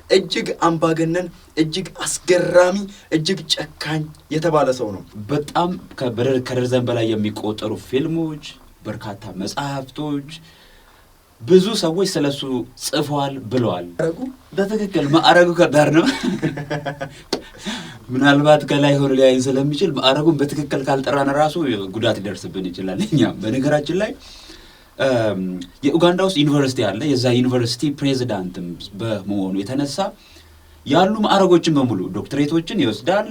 እጅግ አምባገነን እጅግ አስገራሚ እጅግ ጨካኝ የተባለ ሰው ነው። በጣም ከደርዘን በላይ የሚቆጠሩ ፊልሞች በርካታ መጽሐፍቶች ብዙ ሰዎች ስለሱ ጽፈዋል ብለዋል። በትክክል ማዕረጉ ከዳር ነው። ምናልባት ከላይ ሆኖ ሊያይን ስለሚችል ማዕረጉን በትክክል ካልጠራን ራሱ ጉዳት ይደርስብን ይችላል። እኛም በነገራችን ላይ የኡጋንዳ ውስጥ ዩኒቨርሲቲ አለ። የዛ ዩኒቨርሲቲ ፕሬዚዳንትም በመሆኑ የተነሳ ያሉ ማዕረጎችን በሙሉ ዶክትሬቶችን ይወስዳል።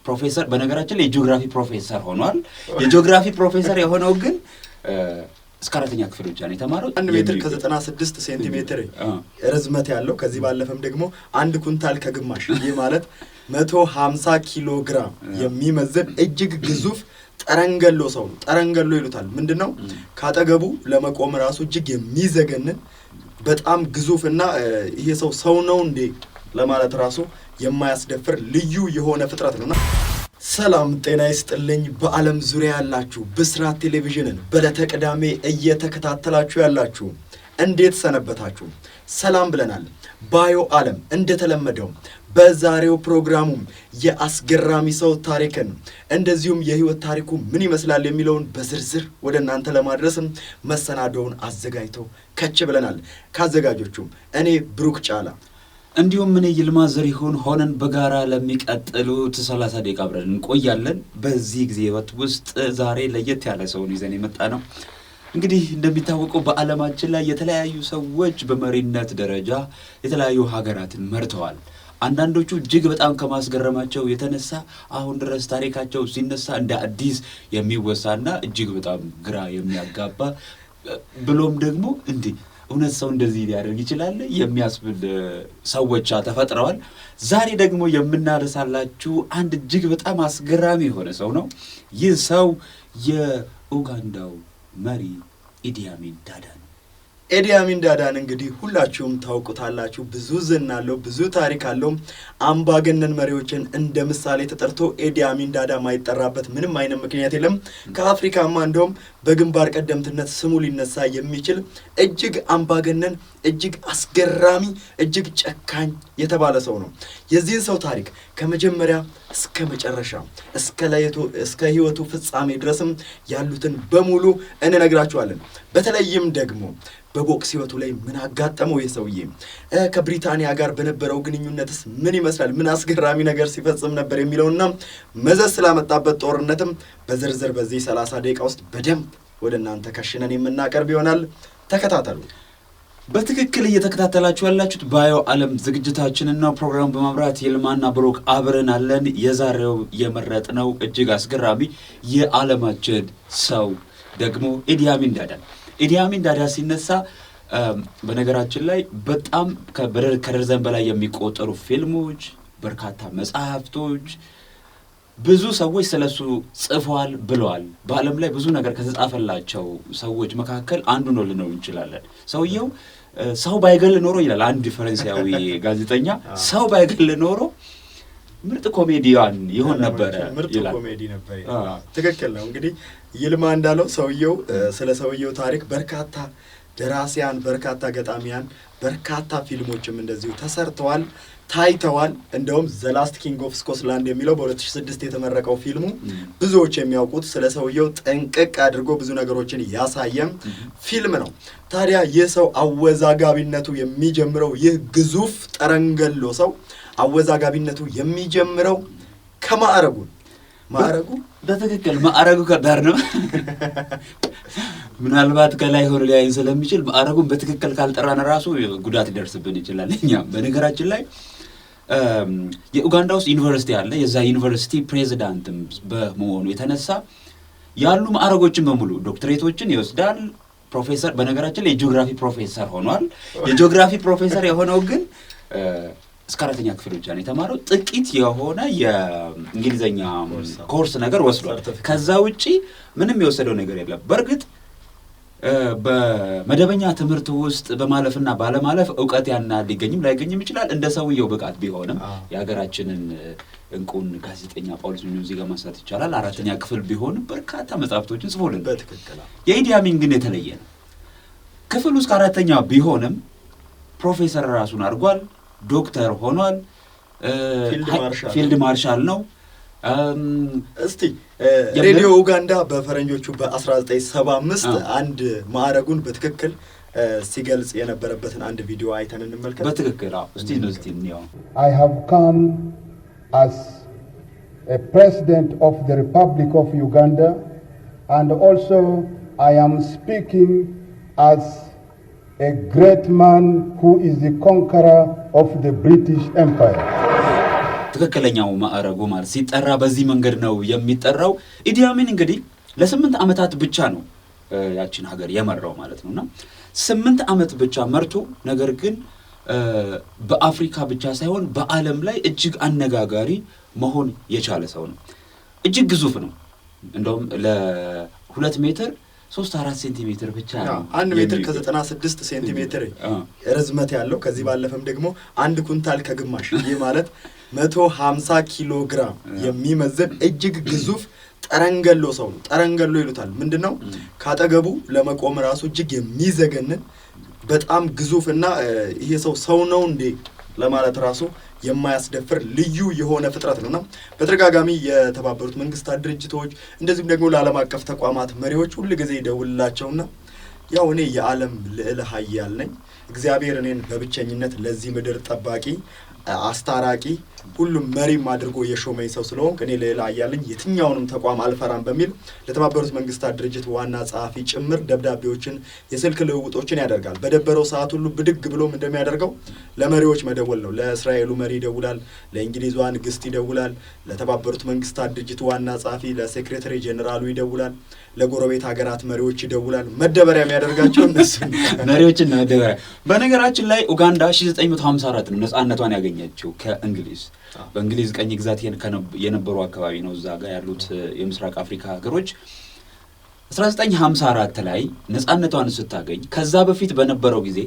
ፕሮፌሰር በነገራችን ላይ የጂኦግራፊ ፕሮፌሰር ሆኗል። የጂኦግራፊ ፕሮፌሰር የሆነው ግን እስከ 4ኛ ክፍል ብቻ ነው የተማረው። 1 ሜትር ከ96 ሴንቲሜትር ርዝመት ያለው ከዚህ ባለፈም ደግሞ 1 ኩንታል ከግማሽ ይህ ማለት 150 ኪሎ ግራም የሚመዝን እጅግ ግዙፍ ጠረንገሎ ሰው ነው። ጠረንገሎ ይሉታል። ምንድነው? ካጠገቡ ለመቆም ራሱ እጅግ የሚዘገንን በጣም ግዙፍና ይሄ ሰው ነው እንዴ ለማለት ራሱ የማያስደፍር ልዩ የሆነ ፍጥረት ነውና ሰላም ጤና ይስጥልኝ። በዓለም ዙሪያ ያላችሁ ብስራት ቴሌቪዥንን በዕለተ ቅዳሜ እየተከታተላችሁ ያላችሁ እንዴት ሰነበታችሁ? ሰላም ብለናል። ባዮ ዓለም እንደተለመደው በዛሬው ፕሮግራሙም የአስገራሚ ሰው ታሪክን እንደዚሁም የህይወት ታሪኩ ምን ይመስላል የሚለውን በዝርዝር ወደ እናንተ ለማድረስም መሰናዶውን አዘጋጅተው ከች ብለናል። ካዘጋጆቹም እኔ ብሩክ ጫላ እንዲሁም ምን ይልማ ዘሪሁን ሆነን በጋራ ለሚቀጥሉት 30 ደቂቃ አብረን እንቆያለን። በዚህ ጊዜ ውስጥ ዛሬ ለየት ያለ ሰው ይዘን የመጣ ነው። እንግዲህ እንደሚታወቀው በዓለማችን ላይ የተለያዩ ሰዎች በመሪነት ደረጃ የተለያዩ ሀገራትን መርተዋል። አንዳንዶቹ እጅግ በጣም ከማስገረማቸው የተነሳ አሁን ድረስ ታሪካቸው ሲነሳ እንደ አዲስ የሚወሳና እጅግ በጣም ግራ የሚያጋባ ብሎም ደግሞ እንዲህ እውነት ሰው እንደዚህ ሊያደርግ ይችላል የሚያስብል ሰዎች ተፈጥረዋል። ዛሬ ደግሞ የምናነሳላችሁ አንድ እጅግ በጣም አስገራሚ የሆነ ሰው ነው። ይህ ሰው የኡጋንዳው መሪ ኢዲ አሚን ዳዳ ነው። ኢዲ አሚን ዳዳን እንግዲህ ሁላችሁም ታውቁታላችሁ። ብዙ ዝና አለው፣ ብዙ ታሪክ አለው። አምባገነን መሪዎችን እንደ ምሳሌ ተጠርቶ ኢዲ አሚን ዳዳ ማይጠራበት ምንም አይነት ምክንያት የለም። ከአፍሪካማ እንደውም በግንባር ቀደምትነት ስሙ ሊነሳ የሚችል እጅግ አምባገነን እጅግ አስገራሚ እጅግ ጨካኝ የተባለ ሰው ነው። የዚህን ሰው ታሪክ ከመጀመሪያ እስከ መጨረሻ እስከ ህይወቱ ፍጻሜ ድረስም ያሉትን በሙሉ እንነግራችኋለን። በተለይም ደግሞ በቦክስ ህይወቱ ላይ ምን አጋጠመው የሰውዬ ከብሪታንያ ጋር በነበረው ግንኙነትስ ምን ይመስላል፣ ምን አስገራሚ ነገር ሲፈጽም ነበር የሚለውና መዘዝ ስላመጣበት ጦርነትም በዝርዝር በዚህ 30 ደቂቃ ውስጥ በደንብ ወደ እናንተ ከሽነን የምናቀርብ ይሆናል። ተከታተሉ። በትክክል እየተከታተላችሁ ያላችሁት ባዮ ዓለም ዝግጅታችንና ፕሮግራም በመምራት ይልማና ብሩክ አብረን አለን። የዛሬው የመረጥነው እጅግ አስገራሚ የዓለማችን ሰው ደግሞ ኢዲ አሚን ዳዳ። ኢዲ አሚን ዳዳ ሲነሳ በነገራችን ላይ በጣም ከደርዘን በላይ የሚቆጠሩ ፊልሞች በርካታ መጽሐፍቶች ብዙ ሰዎች ስለሱ ጽፈዋል ብለዋል። በዓለም ላይ ብዙ ነገር ከተጻፈላቸው ሰዎች መካከል አንዱ ነው ልንለው እንችላለን። ሰውየው ሰው ባይገል ኖሮ ይላል አንድ ፈረንሳዊ ጋዜጠኛ፣ ሰው ባይገል ኖሮ ምርጥ ኮሜዲያን ይሆን ነበር ይላል። ምርጥ ኮሜዲ ነበር። ትክክል ነው። እንግዲህ ይልማ እንዳለው ሰውየው ስለ ሰውየው ታሪክ በርካታ ደራሲያን በርካታ ገጣሚያን በርካታ ፊልሞችም እንደዚሁ ተሰርተዋል ታይተዋል። እንደውም ዘ ላስት ኪንግ ኦፍ ስኮትላንድ የሚለው በ2006 የተመረቀው ፊልሙ ብዙዎች የሚያውቁት ስለ ሰውየው ጠንቅቅ አድርጎ ብዙ ነገሮችን ያሳየም ፊልም ነው። ታዲያ ይህ ሰው አወዛጋቢነቱ የሚጀምረው ይህ ግዙፍ ጠረንገሎ ሰው አወዛጋቢነቱ የሚጀምረው ከማዕረጉ በትክክል ማዕረጉ ከዳር ነው። ምናልባት ከላይ ሆኖ ሊያይን ስለሚችል ማዕረጉን በትክክል ካልጠራን ራሱ ጉዳት ይደርስብን ይችላል። እኛም በነገራችን ላይ የኡጋንዳ ውስጥ ዩኒቨርሲቲ አለ። የዛ ዩኒቨርሲቲ ፕሬዚዳንትም በመሆኑ የተነሳ ያሉ ማዕረጎችን በሙሉ ዶክትሬቶችን ይወስዳል። ፕሮፌሰር በነገራችን ላይ የጂኦግራፊ ፕሮፌሰር ሆኗል። የጂኦግራፊ ፕሮፌሰር የሆነው ግን እስከ 4ኛ ክፍል ብቻ ነው የተማረው። ጥቂት የሆነ የእንግሊዘኛ ኮርስ ነገር ወስዷል። ከዛ ውጪ ምንም የወሰደው ነገር የለም። በእርግጥ በመደበኛ ትምህርት ውስጥ በማለፍና ባለማለፍ ዕውቀት ያና ሊገኝም ላይገኝም ይችላል። እንደ ሰውየው ብቃት ቢሆንም የሀገራችንን እንቁን ጋዜጠኛ ጳውሎስ ኒውዚ ጋር ማንሳት ይቻላል። 4ኛ ክፍል ቢሆንም በርካታ መጽሐፍቶችን ጽፎልን። በትክክል የኢዲ አሚን ግን የተለየ ነው። ክፍል ውስጥ 4ኛ ቢሆንም ፕሮፌሰር ራሱን አድርጓል። ዶክተር ሆኗል። ፊልድ ማርሻል ነው። እስቲ ሬዲዮ ኡጋንዳ በፈረንጆቹ በ1975 አንድ ማዕረጉን በትክክል ሲገልጽ የነበረበትን አንድ ቪዲዮ አይተን እንመልከት። በትክክል እስቲ እንየው። I have come as a president of the Republic of Uganda, and also I am speaking as a great man who is the conqueror of the British Empire. ትክክለኛው ማዕረጉ ማለት ሲጠራ በዚህ መንገድ ነው የሚጠራው። ኢዲ አሚን እንግዲህ ለ8 ዓመታት ብቻ ነው ያቺን ሀገር የመራው ማለት ነውና 8 ዓመት ብቻ መርቶ ነገር ግን በአፍሪካ ብቻ ሳይሆን በዓለም ላይ እጅግ አነጋጋሪ መሆን የቻለ ሰው ነው። እጅግ ግዙፍ ነው። እንደውም ለ2 ሜትር 3-4 ሴንቲሜትር ብቻ ነው። 1 ሜትር ከ96 ሴንቲሜትር ርዝመት ያለው ከዚህ ባለፈም ደግሞ 1 ኩንታል ከግማሽ ይህ ማለት 150 ኪሎ ግራም የሚመዝን እጅግ ግዙፍ ጠረንገሎ ሰው ነው። ጠረንገሎ ይሉታል። ምንድነው? ካጠገቡ ለመቆም ራሱ እጅግ የሚዘገንን በጣም ግዙፍና ይሄ ሰው ነው እንዴ ለማለት ራሱ የማያስደፍር ልዩ የሆነ ፍጥረት ነውና በተደጋጋሚ የተባበሩት መንግስታት ድርጅቶች እንደዚህም ደግሞ ለዓለም አቀፍ ተቋማት መሪዎች ሁሉ ጊዜ ይደውልላቸውና ያው እኔ የዓለም ልዕለ ኃያል ነኝ፣ እግዚአብሔር እኔን በብቸኝነት ለዚህ ምድር ጠባቂ አስታራቂ ሁሉም መሪም አድርጎ የሾመኝ ሰው ስለሆንኩ እኔ ልዕለ ኃያል ነኝ፣ የትኛውንም ተቋም አልፈራም በሚል ለተባበሩት መንግስታት ድርጅት ዋና ጸሐፊ ጭምር ደብዳቤዎችን የስልክ ልውውጦችን ያደርጋል። በደበረው ሰዓት ሁሉ ብድግ ብሎም እንደሚያደርገው ለመሪዎች መደወል ነው። ለእስራኤሉ መሪ ይደውላል፣ ለእንግሊዟ ንግስት ይደውላል፣ ለተባበሩት መንግስታት ድርጅት ዋና ጸሐፊ ለሴክሬታሪ ጄኔራሉ ይደውላል፣ ለጎረቤት ሀገራት መሪዎች ይደውላል። መደበሪያ የሚያደርጋቸው እነሱ መሪዎችን ነው መደበሪያ። በነገራችን ላይ ኡጋንዳ 1954 ነው ነጻነቷን ያገኘችው ከእንግሊዝ። በእንግሊዝ ቀኝ ግዛት የነበሩ አካባቢ ነው እዛ ጋር ያሉት የምስራቅ አፍሪካ ሀገሮች። 1954 ላይ ነጻነቷን ስታገኝ ከዛ በፊት በነበረው ጊዜ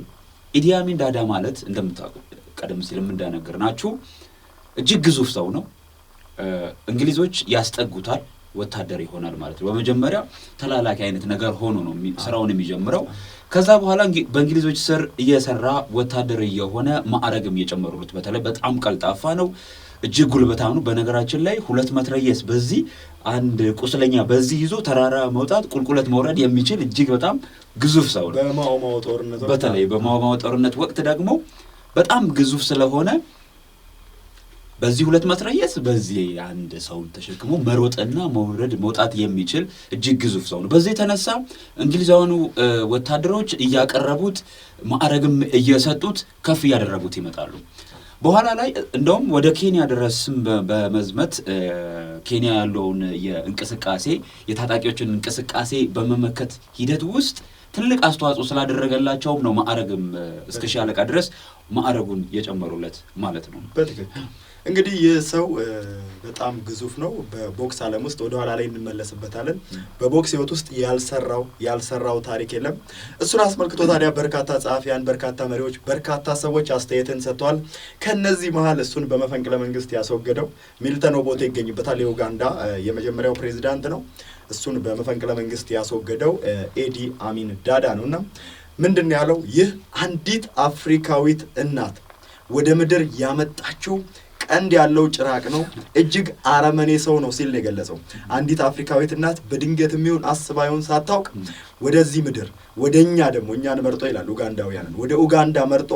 ኢዲ አሚን ዳዳ ማለት እንደምታውቁ ቀደም ሲልም እንደነገርናችሁ እጅግ ግዙፍ ሰው ነው። እንግሊዞች ያስጠጉታል፣ ወታደር ይሆናል ማለት ነው። በመጀመሪያ ተላላኪ አይነት ነገር ሆኖ ነው ስራውን የሚጀምረው። ከዛ በኋላ በእንግሊዞች ስር እየሰራ ወታደር የሆነ ማዕረግም እየጨመሩት። በተለይ በጣም ቀልጣፋ ነው፣ እጅግ ጉልበታም ነው። በነገራችን ላይ 2 መትረየስ በዚህ አንድ ቁስለኛ በዚህ ይዞ ተራራ መውጣት ቁልቁለት መውረድ የሚችል እጅግ በጣም ግዙፍ ሰው ነው። በማኦማው ጦርነት በተለይ በማኦማው ጦርነት ወቅት ደግሞ በጣም ግዙፍ ስለሆነ በዚህ 2 መትረየስ በዚህ አንድ ሰው ተሸክሞ መሮጥና መውጣት የሚችል እጅግ ግዙፍ ሰው ነው። በዚህ የተነሳ እንግሊዛውያኑ ወታደሮች እያቀረቡት ማዕረግም እየሰጡት ከፍ እያደረጉት ይመጣሉ። በኋላ ላይ እንደውም ወደ ኬንያ ድረስም በመዝመት ኬንያ ያለውን የእንቅስቃሴ የታጣቂዎችን እንቅስቃሴ በመመከት ሂደት ውስጥ ትልቅ አስተዋጽኦ ስላደረገላቸውም ነው ማዕረግም እስከ ሻለቃ ድረስ ማዕረጉን የጨመሩለት ማለት ነው። በትክክል እንግዲህ ይህ ሰው በጣም ግዙፍ ነው። በቦክስ ዓለም ውስጥ ወደ ኋላ ላይ እንመለስበታለን። በቦክስ ህይወት ውስጥ ያልሰራው ታሪክ የለም። እሱን አስመልክቶ ታዲያ በርካታ ጸሐፊያን፣ በርካታ መሪዎች፣ በርካታ ሰዎች አስተያየትን ሰጥተዋል። ከነዚህ መሃል እሱን በመፈንቅለ መንግስት ያስወገደው ሚልተን ኦቦቴ ይገኝበታል። የኡጋንዳ የመጀመሪያው ፕሬዝዳንት ነው። እሱን በመፈንቅለ መንግስት ያስወገደው ኢዲ አሚን ዳዳ ነውና ምንድን ያለው? ይህ አንዲት አፍሪካዊት እናት ወደ ምድር ያመጣችው ቀንድ ያለው ጭራቅ ነው፣ እጅግ አረመኔ ሰው ነው ሲል ነው የገለጸው። አንዲት አፍሪካዊት እናት በድንገት የሚሆን አስባዩን ሳታውቅ ወደዚህ ምድር ወደኛ ደግሞ እኛን መርጦ ይላል ኡጋንዳውያንን ወደ ኡጋንዳ መርጦ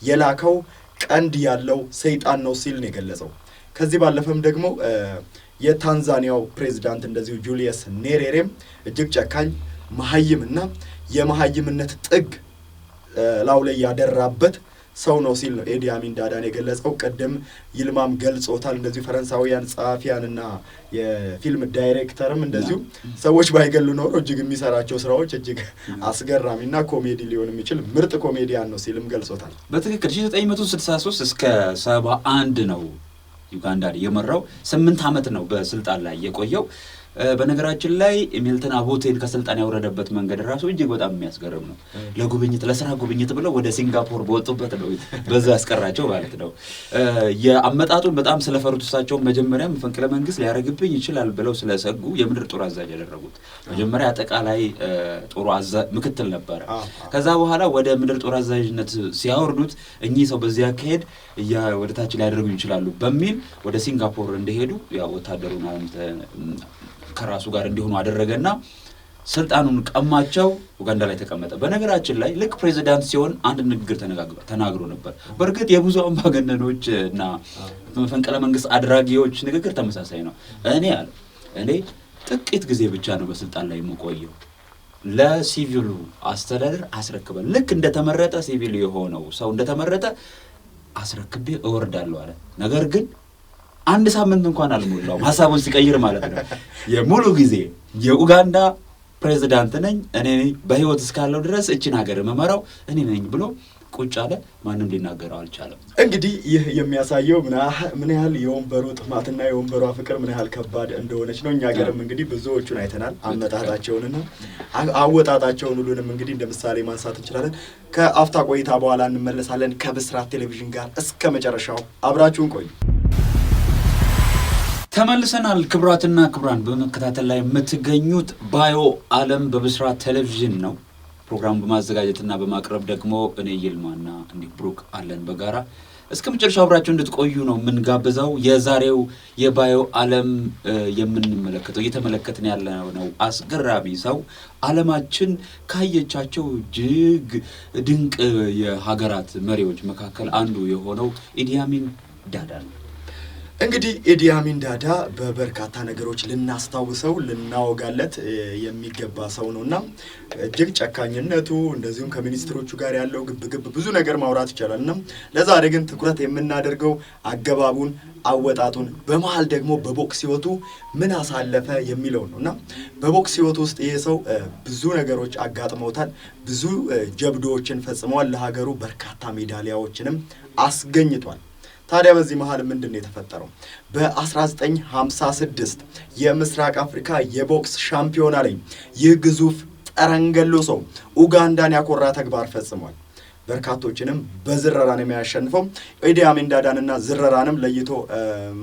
የላከው ቀንድ ያለው ሰይጣን ነው ሲል ነው የገለጸው። ከዚህ ባለፈም ደግሞ የታንዛኒያው ፕሬዝዳንት እንደዚሁ ጁሊየስ ኔሬሬም እጅግ ጨካኝ መሀይምና የመሀይምነት ጥግ ላው ላይ ያደራበት ሰው ነው ሲል ነው ኢዲ አሚን ዳዳን የገለጸው። ቀደም ይልማም ገልጾታል። እንደዚሁ ፈረንሳዊያን ጸሐፊያንና የፊልም ዳይሬክተርም እንደዚሁ ሰዎች ባይገሉ ኖሮ እጅግ የሚሰራቸው ስራዎች እጅግ አስገራሚና ኮሜዲ ሊሆን የሚችል ምርጥ ኮሜዲያን ነው ሲልም ገልጾታል። በትክክል 1963 እስከ 71 ነው ዩጋንዳ የመራው። 8 ዓመት ነው በስልጣን ላይ የቆየው። በነገራችን ላይ ሚልተን አቦቴን ከስልጣን ያወረደበት መንገድ ራሱ እጅግ በጣም የሚያስገርም ነው። ለጉብኝት ለስራ ጉብኝት ብለው ወደ ሲንጋፖር በወጡበት ነው በዛ ያስቀራቸው ማለት ነው። የአመጣጡን በጣም ስለፈሩት እሳቸው መጀመሪያ መፈንቅለ መንግስት ሊያደርግብኝ ይችላል ብለው ስለሰጉ የምድር ጦር አዛዥ ያደረጉት። መጀመሪያ አጠቃላይ ጦር ምክትል ነበረ። ከዛ በኋላ ወደ ምድር ጦር አዛዥነት ሲያወርዱት እኚህ ሰው በዚያ አካሄድ ወደ ታች ሊያደርጉ ይችላሉ በሚል ወደ ሲንጋፖር እንደሄዱ ያው ወታደሩን ከራሱ ጋር እንዲሆኑ አደረገና ስልጣኑን ቀማቸው። ኡጋንዳ ላይ ተቀመጠ። በነገራችን ላይ ልክ ፕሬዚዳንት ሲሆን አንድ ንግግር ተናግሮ ነበር። በእርግጥ የብዙ አምባገነኖች እና መፈንቅለ መንግስት አድራጊዎች ንግግር ተመሳሳይ ነው። እኔ ጥቂት ጊዜ ብቻ ነው በስልጣን ላይ የምቆየው፣ ለሲቪሉ አስተዳደር አስረክበን ልክ እንደተመረጠ ሲቪል የሆነው ሰው እንደተመረጠ አስረክቤ እወርዳለሁ አለ። ነገር ግን አንድ ሳምንት እንኳን አልሞላውም ሐሳቡን ሲቀይር ማለት ነው። የሙሉ ጊዜ የኡጋንዳ ፕሬዝዳንት ነኝ እኔ በህይወት እስካለው ድረስ እቺን ሀገር መመራው እኔ ነኝ ብሎ ቁጭ አለ። ማንም ሊናገረው አልቻለም። እንግዲህ ይህ የሚያሳየው ምን ያህል የወንበሩ ጥማትና የወንበሯ ፍቅር ምን ያህል ከባድ እንደሆነች ነው። እኛ ሀገርም እንግዲህ ብዙዎቹን አይተናል። አመጣጣቸውንና አወጣጣቸውን ሁሉንም እንግዲህ እንደ ምሳሌ ማንሳት እንችላለን። ከአፍታ ቆይታ በኋላ እንመለሳለን ከብስራት ቴሌቪዥን ጋር። እስከ መጨረሻው አብራችሁን ቆዩ። ተመልሰናል። ክቡራትና ክቡራን በመከታተል ላይ የምትገኙት ባዮ ዓለም በብስራት ቴሌቪዥን ነው። ፕሮግራም በማዘጋጀትና በማቅረብ ደግሞ እኔ ይልማና እንዲህ ብሩክ አለን በጋራ እስከ መጨረሻው አብራችሁ እንድትቆዩ ነው የምንጋብዘው። የዛሬው የባዮ ዓለም የምንመለከተው እየተመለከትን ያለነው አስገራሚ ሰው ዓለማችን ካየቻቸው እጅግ ድንቅ የሀገራት መሪዎች መካከል አንዱ የሆነው ኢዲ አሚን ዳዳ ነው። እንግዲህ ኢዲ አሚን ዳዳ በበርካታ ነገሮች ልናስታውሰው ልናወጋለት የሚገባ ሰው ነውና እጅግ ጨካኝነቱ እንደዚሁም ከሚኒስትሮቹ ጋር ያለው ግብግብ ብዙ ነገር ማውራት ይቻላልና ለዛሬ ግን ትኩረት የምናደርገው አገባቡን፣ አወጣጡን በመሃል ደግሞ በቦክስ ህይወቱ ምን አሳለፈ የሚለው ነውና በቦክስ ህይወቱ ውስጥ ይሄ ሰው ብዙ ነገሮች አጋጥመውታል። ብዙ ጀብዶዎችን ፈጽሟል። ለሀገሩ በርካታ ሜዳሊያዎችንም አስገኝቷል። ታዲያ በዚህ መሃል ምንድነው የተፈጠረው? በ1956 የምስራቅ አፍሪካ የቦክስ ሻምፒዮና ላይ ይህ ግዙፍ ጠረንገሎ ሰው ኡጋንዳን ያኮራ ተግባር ፈጽሟል። በርካቶችንም በዝረራን የሚያሸንፈው ኢዲ አሚን ዳዳንና ዝረራንም ለይቶ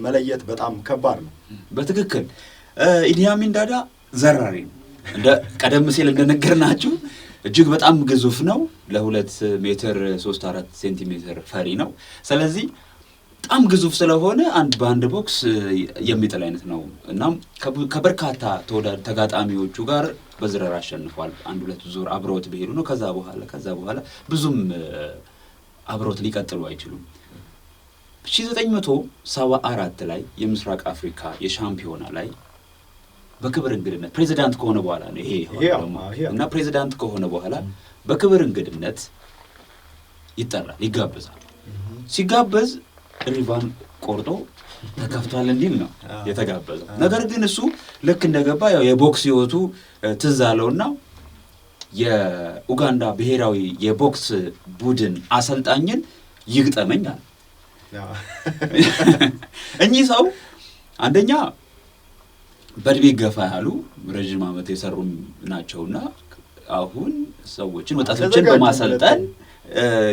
መለየት በጣም ከባድ ነው። በትክክል ኢዲ አሚን ዳዳ ዘራሪ እንደ ቀደም ሲል እንደነገርናችሁ እጅግ በጣም ግዙፍ ነው። ለ2 ሜትር 3-4 ሴንቲሜትር ፈሪ ነው። ስለዚህ በጣም ግዙፍ ስለሆነ አንድ ቦክስ የሚጥል አይነት ነው እና ከበርካታ ተጋጣሚዎቹ ጋር በዝረራ አሸንፏል። 1-2 ዙር አብረውት በሄዱ ነው። ከዛ በኋላ ብዙም አብረውት ሊቀጥሉ አይችሉም። 1974 ላይ የምስራቅ አፍሪካ የሻምፒዮና ላይ በክብር እንግድነት ፕሬዚዳንት ከሆነ በኋላ ነው ይሄ እና ፕሬዚዳንት ከሆነ በኋላ በክብር እንግድነት ይጠራል፣ ይጋበዛል። ሲጋበዝ ሪቫን ቆርጦ ተከፍቷል እንዲል ነው የተጋበዘው። ነገር ግን እሱ ልክ እንደገባ ያው የቦክስ ህይወቱ ትዝ አለውና የኡጋንዳ ብሔራዊ የቦክስ ቡድን አሰልጣኝን ይግጠመኛል። እኚህ ሰው አንደኛ በእድሜ ገፋ ያሉ ረጅም ዓመት የሰሩ ናቸውና አሁን ሰዎችን ወጣቶችን በማሰልጠን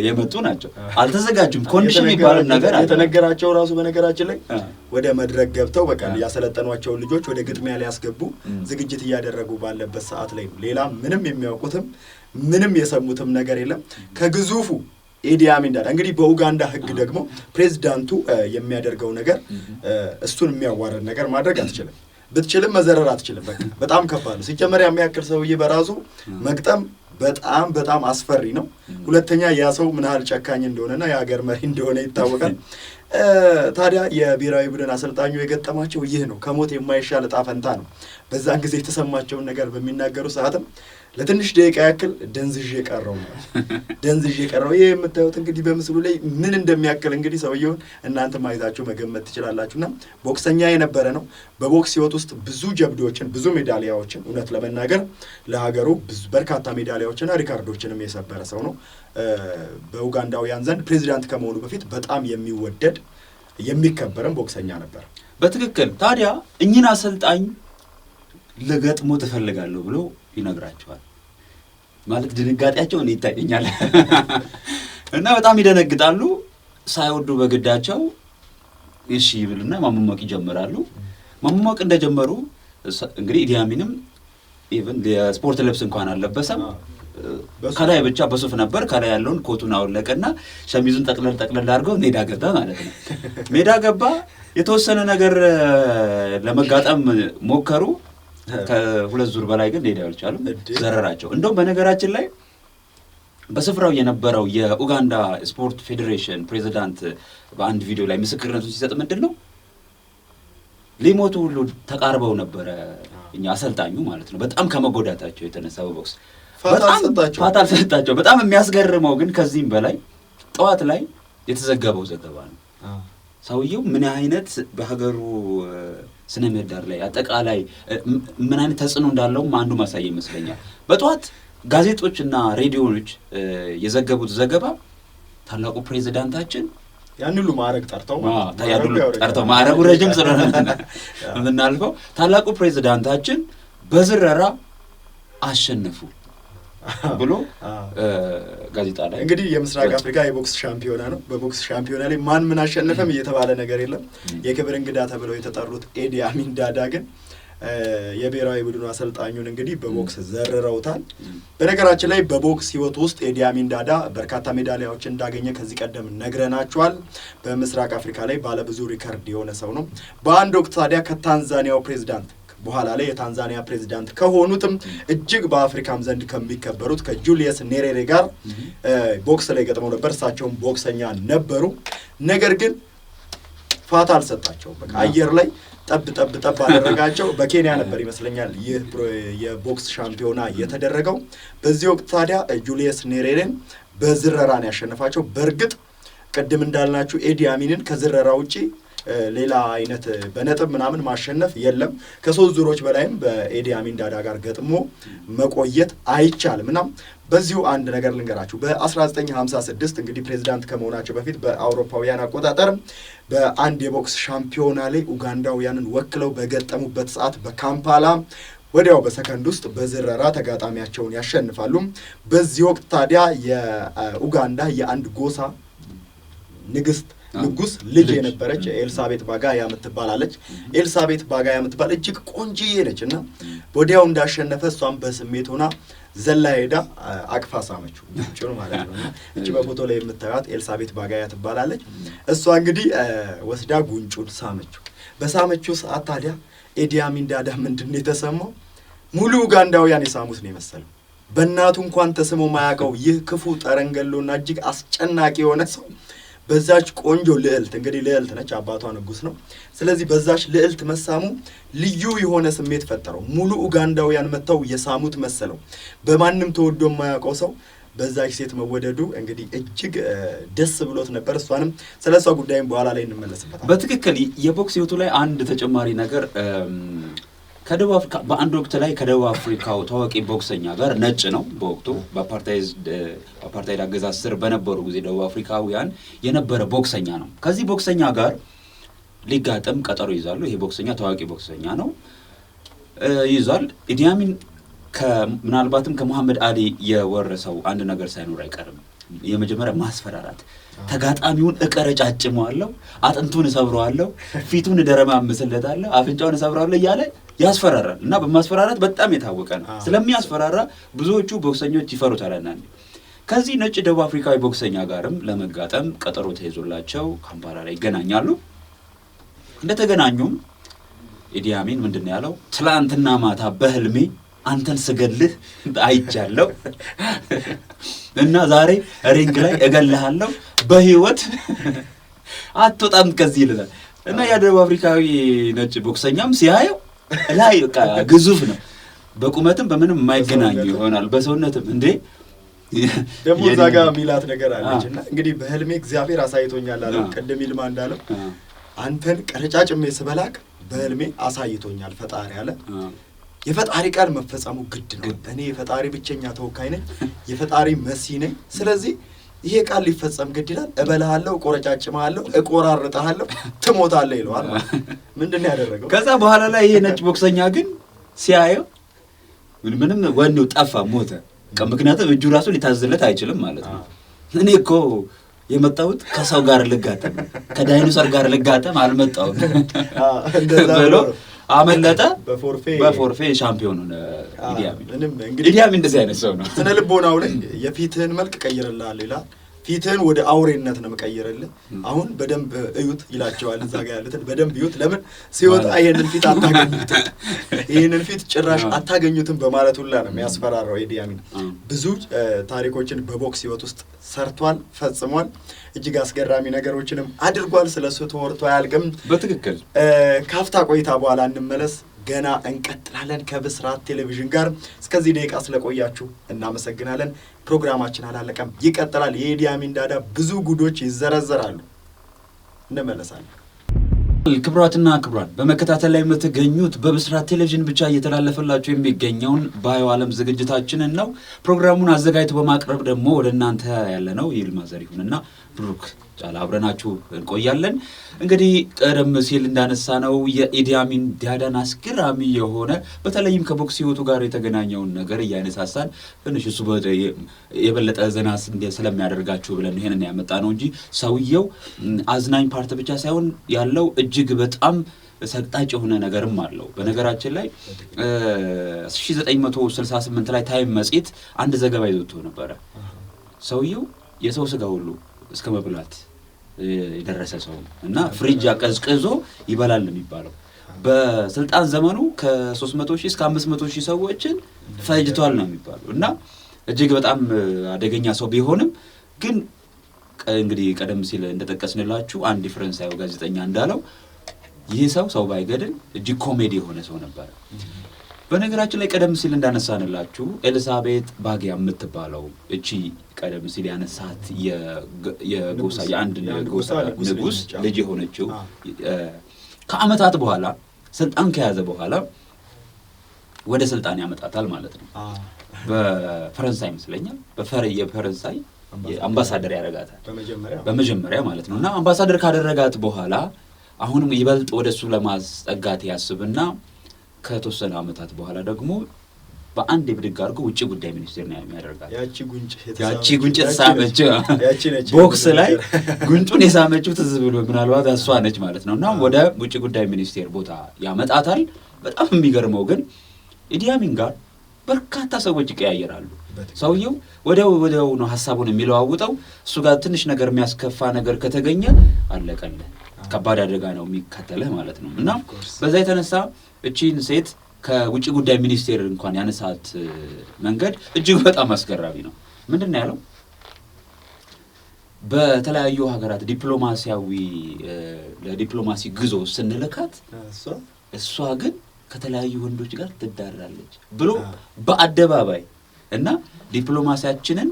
የመጡ ናቸው። አልተዘጋጁም። ኮንዲሽን የሚባለው ነገር የተነገራቸው ራሱ በነገራችን ላይ ወደ መድረክ ገብተው በቃ ያሰለጠኗቸው ልጆች ወደ ግጥሚያ ሊያስገቡ ዝግጅት እያደረጉ ባለበት ሰዓት ላይ ነው። ሌላ ምንም የሚያውቁትም ምንም የሰሙትም ነገር የለም። ከግዙፉ ኢዲ አሚን ዳዳ እንግዲህ በኡጋንዳ ህግ ደግሞ ፕሬዝዳንቱ የሚያደርገው ነገር እሱን የሚያዋርድ ነገር ማድረግ አትችልም። ብትችልም መዘረር አትችልም። በቃ በጣም ከባድ ነው። ሲጀመር የሚያክል ሰውዬ በራሱ መግጠም በጣም አስፈሪ ነው። ሁለተኛ ያ ሰው ምን ያህል ጨካኝ እንደሆነና የሀገር መሪ እንደሆነ ይታወቃል። ታዲያ የብሔራዊ ቡድን አሰልጣኙ የገጠማቸው ይህ ነው። ከሞት የማይሻል ዕጣ ፈንታ ነው። በዛን ጊዜ የተሰማቸውን ነገር በሚናገሩ ሰዓትም ለትንሽ ደቂቃ ያክል ደንዝዤ ቀረው። ይሄ የምታዩት እንግዲህ በምስሉ ላይ ምን እንደሚያክል እንግዲህ ሰውየውን እናንተ ማየታችሁ መገመት ትችላላችሁና ቦክሰኛ የነበረ ነው። በቦክስ ህይወት ውስጥ ብዙ ጀብዶችን፣ ብዙ ሜዳሊያዎችን እውነት ለመናገር ለሀገሩ በርካታ ሜዳሊያዎችና ሪካርዶችንም የሰበረ ሰው ነው። በኡጋንዳውያን ዘንድ ፕሬዚዳንት ከመሆኑ በፊት በጣም የሚወደድ የሚከበርም ቦክሰኛ ነበር። በትክክል ታዲያ እኚህን አሰልጣኝ ለገጥሞ ተፈልጋለሁ ብሎ ይነግራቸዋል። ማለት ድንጋጤያቸው እኔ ይታየኛል እና በጣም ይደነግጣሉ። ሳይወዱ በግዳቸው እሺ ይብሉና ማሟሟቅ ይጀምራሉ። ማሟሟቅ እንደጀመሩ እንግዲህ ኢዲ አሚንም ኢቭን የስፖርት ልብስ እንኳን አልለበሰም። ከላይ ብቻ በሱፍ ነበር። ከላይ ያለውን ኮቱን አወለቀና ሸሚዙን ጠቅለል አድርገው ሜዳ ገባ ማለት ነው። ሜዳ ገባ። የተወሰነ ነገር ለመጋጠም ሞከሩ። ከሁለት ዙር በላይ ግን ሄደው አልቻሉም። ዘረራቸው። እንደውም በነገራችን ላይ በስፍራው የነበረው የኡጋንዳ ስፖርት ፌዴሬሽን ፕሬዚዳንት በአንድ ቪዲዮ ላይ ምስክርነቱን ሲሰጥ ምንድነው ሊሞቱ ሁሉ ተቃርበው ነበረ። እኛ አሰልጣኙ ማለት ነው በጣም ከመጎዳታቸው የተነሳ በቦክስ ፋታ አልሰጣቸው። በጣም የሚያስገርመው ግን ከዚህም በላይ ጠዋት ላይ የተዘገበው ዘገባ ነው። ሰውየው ምን አይነት በሀገሩ ስነ ምህዳር ላይ አጠቃላይ ምን አይነት ተጽዕኖ እንዳለውም አንዱ ማሳያ ይመስለኛል። በጠዋት ጋዜጦችና ሬዲዮኖች የዘገቡት ዘገባ ታላቁ ፕሬዝዳንታችን ያን ሁሉ ማዕረግ ጠርተው ማዕረጉ ረጅም ስለሆነ ምናልፈው ታላቁ ፕሬዝዳንታችን በዝረራ አሸነፉ ብሎ ጋዜጣ ላይ እንግዲህ የምስራቅ አፍሪካ የቦክስ ሻምፒዮና ነው። በቦክስ ሻምፒዮና ላይ ማን አሸነፈም እየተባለ ነገር የለም። የክብር እንግዳ ተብለው የተጠሩት ኢዲ አሚን ዳዳ ግን የብሔራዊ ቡድኑ አሰልጣኙን እንግዲህ በቦክስ ዘርረውታል። በነገራችን ላይ በቦክስ ህይወት ውስጥ ኢዲ አሚን ዳዳ በርካታ ሜዳሊያዎችን እንዳገኘ ከዚህ ቀደም ነግረናቸዋል። በምስራቅ አፍሪካ ላይ ባለብዙ ሪከርድ የሆነ ሰው ነው። በአንድ ወቅት ታዲያ ከታንዛኒያው ፕሬዝዳንት በኋላ ላይ የታንዛኒያ ፕሬዝዳንት ከሆኑትም እጅግ በአፍሪካም ዘንድ ከሚከበሩት ከጁሊየስ ኔሬሬ ጋር ቦክስ ላይ ገጥመው ነበር። እሳቸውም ቦክሰኛ ነበሩ። ነገር ግን ፋታ አልሰጣቸውም። በቃ አየር ላይ ጠብ አደረጋቸው። በኬንያ ነበር ይመስለኛል ይህ የቦክስ ሻምፒዮና የተደረገው። በዚህ ወቅት ታዲያ ጁሊየስ ኔሬሬን በዝረራን ያሸነፋቸው። በእርግጥ ቅድም እንዳልናችሁ ኢዲ አሚንን ከዝረራ ውጪ ሌላ አይነት በነጥብ ምናምን ማሸነፍ የለም። ከሶስት ዙሮች በላይም በኢዲ አሚን ዳዳ ጋር ገጥሞ መቆየት አይቻልም። እና በዚሁ አንድ ነገር ልንገራችሁ። በ1956 እንግዲህ ፕሬዝዳንት ከመሆናቸው በፊት በአውሮፓውያን አቆጣጠር በአንድ የቦክስ ሻምፒዮና ላይ ኡጋንዳውያንን ወክለው በገጠሙበት ሰዓት በካምፓላ ወዲያው በሰከንድ ውስጥ በዝረራ ተጋጣሚያቸውን ያሸንፋሉ። በዚህ ወቅት ታዲያ የኡጋንዳ የአንድ ጎሳ ንጉስ ልጅ የነበረች ኤልሳቤት ባጋያ የምትባላለች። ኤልሳቤት ባጋያ የምትባል እጅግ ቆንጆዬ ነች እና ወዲያው እንዳሸነፈ እሷም በስሜት ሆና ዘላ ሄዳ አቅፋ ሳመችው ጭኑ ማለት ነው። እቺ በፎቶ ላይ የምታዩት ኤልሳቤት ባጋያ ትባላለች። እሷ እንግዲህ ወስዳ ጉንጩን ሳመችው። በሳመችው ሰዓት ታዲያ ኢዲ አሚን ዳዳ ምንድነው የተሰማው? ሙሉ ኡጋንዳውያን የሳሙት ነው የመሰለው። በእናቱ እንኳን ተስሞ ማያውቀው ይህ ክፉ ጠረንገሎና እጅግ አስጨናቂ የሆነ ሰው በዛች ቆንጆ ልዕልት እንግዲህ ልዕልት ነች፣ አባቷ ንጉስ ነው። ስለዚህ በዛች ልዕልት መሳሙ ልዩ የሆነ ስሜት ፈጠረው። ሙሉ ኡጋንዳውያን መተው የሳሙት መሰለው። በማንም ተወዶ የማያውቀው ሰው በዛች ሴት መወደዱ እንግዲህ እጅግ ደስ ብሎት ነበር። እሷንም ስለሷ ጉዳይም በኋላ ላይ እንመለስበታለን። በትክክል የቦክስ ህይወቱ ላይ አንድ ተጨማሪ ነገር ከደቡብ አፍሪካ በአንድ ወቅት ላይ ከደቡብ አፍሪካው ታዋቂ ቦክሰኛ ጋር ነጭ ነው በወቅቱ በአፓርታይድ አገዛዝ ስር በነበሩ ጊዜ ደቡብ አፍሪካውያን የነበረ ቦክሰኛ ነው። ከዚህ ቦክሰኛ ጋር ሊጋጠም ቀጠሮ ይዛሉ። ይሄ ቦክሰኛ ታዋቂ ቦክሰኛ ነው ይዟል። ኢዲ አሚን ምናልባትም ከመሐመድ አሊ የወረሰው አንድ ነገር ሳይኖር አይቀርም። የመጀመሪያ ማስፈራራት፣ ተጋጣሚውን እቀረጫጭመዋለሁ፣ አጥንቱን እሰብረዋለሁ፣ ፊቱን እደረማምስለታለሁ፣ አፍንጫውን እሰብረዋለሁ እያለ ያስፈራራል እና በማስፈራራት በጣም የታወቀ ነው። ስለሚያስፈራራ ብዙዎቹ ቦክሰኞች ይፈሩታልና ከዚህ ነጭ ደቡብ አፍሪካዊ ቦክሰኛ ጋርም ለመጋጠም ቀጠሮ ተይዞላቸው ካምፓላ ላይ ይገናኛሉ። እንደተገናኙም ኢዲ አሚን ምንድነው ያለው? ትላንትና ማታ በህልሜ አንተን ስገልህ አይቻለሁ እና ዛሬ ሪንግ ላይ እገልሃለሁ፣ በህይወት አትወጣም ከዚህ ይላል እና ያ ደቡብ አፍሪካዊ ነጭ ቦክሰኛም ሲያየው ላይ በቃ ግዙፍ ነው። በቁመትም በምንም የማይገናኙ ይሆናል። በሰውነትም እንዴ ደግሞ ዛጋ ሚላት ነገር አለችና እንግዲህ በህልሜ እግዚአብሔር አሳይቶኛል አለ። ቀደም ይልማ እንዳለው አንተን ቀረጫጭሜ ስበላክ በህልሜ አሳይቶኛል ፈጣሪ አለ። የፈጣሪ ቃል መፈጸሙ ግድ ነው። እኔ የፈጣሪ ብቸኛ ተወካይ ነኝ፣ የፈጣሪ መሲ ነኝ። ስለዚህ ይሄ ቃል ሊፈጸም ግድ ይላል። እበላሃለሁ፣ ቆረጫጭማለሁ፣ እቆራርጣለሁ፣ ትሞታለህ ይለዋል። ምንድነው ያደረገው? ከዛ በኋላ ላይ ይሄ ነጭ ቦክሰኛ ግን ሲያየው ምንም ወኔው ጠፋ፣ ሞተ። ምክንያቱም እጁ ራሱ ሊታዘለት አይችልም ማለት ነው። እኔ እኮ የመጣሁት ከሰው ጋር ልጋጠም ከዳይኖሰር ጋር ልጋጠም አልመጣሁም ብሎ አመለጠ። በፎርፌ ሻምፒዮን ሆነ ኢዲ አሚን። እንደዚህ አይነት ሰው ነው። ስነ ልቦናው ላይ የፊትህን መልክ ቀይርልሃል ይላል። ፊትህን ወደ አውሬነት ነው መቀየርልህ። አሁን በደንብ እዩት ይላቸዋል እዛ ጋር ያሉትን በደንብ እዩት። ለምን ሲወጣ ይሄንን ፊት አታገኙትም፣ ይሄንን ፊት ጭራሽ አታገኙትም በማለት ሁላ ነው የሚያስፈራራው ኢዲ አሚን። ብዙ ታሪኮችን በቦክስ ህይወት ውስጥ ሰርቷል፣ ፈጽሟል። እጅግ አስገራሚ ነገሮችንም አድርጓል። ስለሱ ተወርቶ አያልቅም። በትክክል ካፍታ ቆይታ በኋላ እንመለስ። ገና እንቀጥላለን ከብስራት ቴሌቪዥን ጋር። እስከዚህ ደቂቃ ስለቆያችሁ እናመሰግናለን። ፕሮግራማችን አላለቀም፣ ይቀጥላል። የኢዲ አሚን ዳዳ ብዙ ጉዶች ይዘረዘራሉ። እንመለሳለን። ክቡራትና ክቡራን በመከታተል ላይ የምትገኙት በብስራት ቴሌቪዥን ብቻ እየተላለፈላችሁ የሚገኘውን ባዮ ዓለም ዝግጅታችንን ነው። ፕሮግራሙን አዘጋጅቶ በማቅረብ ደግሞ ወደ እናንተ ያለነው ይልማ ዘሪሁንና ብሩክ ጫላ አብረናችሁ እንቆያለን። እንግዲህ ቀደም ሲል እንዳነሳነው የኢዲ አሚን ዳዳን አስገራሚ የሆነ በተለይም ከቦክስ ህይወቱ ጋር የተገናኘውን ነገር እያነሳሳን ትንሽ እሱ የበለጠ ዘና ስለሚያደርጋችሁ ብለን ይሄንን ያመጣ ነው እንጂ ሰውየው አዝናኝ ፓርት ብቻ ሳይሆን ያለው እጅግ በጣም ሰቅጣጭ የሆነ ነገርም አለው። በነገራችን ላይ 1968 ላይ ታይም መጽሔት አንድ ዘገባ ይዞት ነበረ። ሰውየው የሰው ስጋ ሁሉ እስከ መብላት የደረሰ ሰው እና ፍሪጅ አቀዝቅዞ ይበላል የሚባለው በስልጣን ዘመኑ ከ300,000 እስከ 500,000 ሰዎችን ፈጅቷል ነው የሚባለው። እና እጅግ በጣም አደገኛ ሰው ቢሆንም ግን እንግዲህ ቀደም ሲል እንደተጠቀስንላችሁ አንድ ፈረንሳዊ ጋዜጠኛ እንዳለው ይህ ሰው ባይገድል እጅግ ኮሜዲ የሆነ ሰው ነበር። በነገራችን ላይ ቀደም ሲል እንዳነሳንላችሁ ኤልሳቤጥ ባጊያ የምትባለው እቺ ቀደም ሲል ያነሳት የጎሳ የአንድ ጎሳ ንጉስ ልጅ የሆነችው ከአመታት በኋላ ስልጣን ከያዘ በኋላ ወደ ስልጣን ያመጣታል ማለት ነው። በፈረንሳይ ይመስለኛል የፈረንሳይ አምባሳደር ያደርጋታል በመጀመሪያ ማለት ነው። እና አምባሳደር ካደረጋት በኋላ አሁንም ይበልጥ ወደሱ ለማስጠጋት ያስብና ከተወሰነ አመታት በኋላ ደግሞ በአንድ ብድግ አድርጎ ውጭ ጉዳይ ሚኒስቴር ነው የሚያደርጋት። ያቺ ጉንጭ ተሳመችው ቦክስ ላይ ጉንጩን የሳመችው ትዝ ብሎ ምናልባት እሷ ነች ማለት ነው። እና ወደ ውጭ ጉዳይ ሚኒስቴር ቦታ ያመጣታል። በጣም የሚገርመው ግን ኢዲ አሚን ጋር በርካታ ሰዎች ይቀያየራሉ። ሰውየው ወዲያው ነው ሐሳቡን የሚለዋውጠው። እሱ ጋር ትንሽ ነገር የሚያስከፋ ነገር ከተገኘ አለቀልህ፣ ከባድ አደጋ ነው የሚከተልህ ማለት ነው። እና በዛ የተነሳ እቺን ሴት ከውጭ ጉዳይ ሚኒስቴር እንኳን ያነሳት መንገድ እጅግ በጣም አስገራሚ ነው። ምንድነው ያለው? በተለያዩ ሀገራት ዲፕሎማሲያዊ ለዲፕሎማሲ ጉዞ ስንልካት እሷ ግን ከተለያዩ ወንዶች ጋር ትዳራለች ብሎ በአደባባይ እና ዲፕሎማሲያችንን